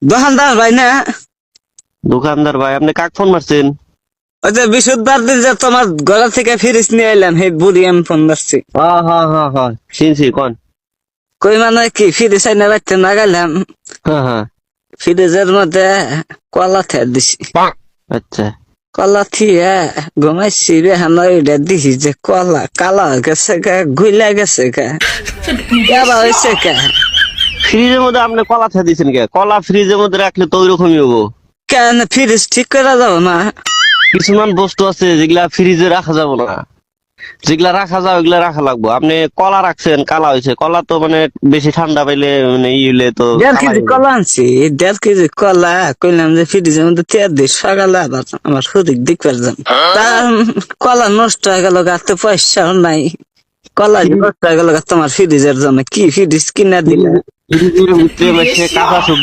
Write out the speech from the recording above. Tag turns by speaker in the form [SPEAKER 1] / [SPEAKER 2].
[SPEAKER 1] দোকানদার ভাই না?
[SPEAKER 2] দোকানদার ভাই, আপনি কাক ফোন মারছেন?
[SPEAKER 1] ওই যে বিশুদ্ধবার দিন যে তোমার গলা থেকে ফিরিস নিয়ে এলাম, হে বুড়ি আমি ফোন মারছি।
[SPEAKER 2] হ্যাঁ হ্যাঁ হ্যাঁ হ্যাঁ, চিনছি, কোন?
[SPEAKER 1] কই মানে কি ফিরিস আইনা রাখতে না গেলাম,
[SPEAKER 2] হ্যাঁ হ্যাঁ।
[SPEAKER 1] ফ্রিজের মধ্যে কলা থে দিছি।
[SPEAKER 2] আচ্ছা।
[SPEAKER 1] কলা থিয়ে ঘুমাইছি রে, ওইটা দিছি যে কলা কালা হয়ে গেছে কে, গুইলা গেছে কে, কেবা হয়েছে কে।
[SPEAKER 2] ফ্রিজের মধ্যে আপনি কলা থা দিয়েছেন কে? কলা ফ্রিজের মধ্যে রাখলে তো ওইরকমই হবো।
[SPEAKER 1] কেন ফ্রিজ ঠিক করে যাবো না?
[SPEAKER 2] কিছুমান বস্তু আছে যেগুলা ফ্রিজে রাখা যাবো না, যেগুলা রাখা যায় ওইগুলা রাখা লাগবো। আপনি কলা রাখছেন, কালা হয়েছে। কলা তো মানে বেশি ঠান্ডা পাইলে মানে হইলে তো
[SPEAKER 1] 1.5
[SPEAKER 2] কালাই
[SPEAKER 1] কেজি
[SPEAKER 2] হবে।
[SPEAKER 1] কলা আনছি, 1.5 কেজি কলা কইলাম যে ফ্রিজের মধ্যে তেল দিই, সকালে আবার আমার শরীর দিক পারতাম। তা কলা নষ্ট হয়ে গেল, গাতে পয়সাও নাই। কলা যে নষ্ট হয়ে গেল তোমার ফ্রিজের জন্য, কি ফ্রিজ কিনা দিলা?
[SPEAKER 2] ফ্রিজের ভিতরে বসে কাঁচা সবজি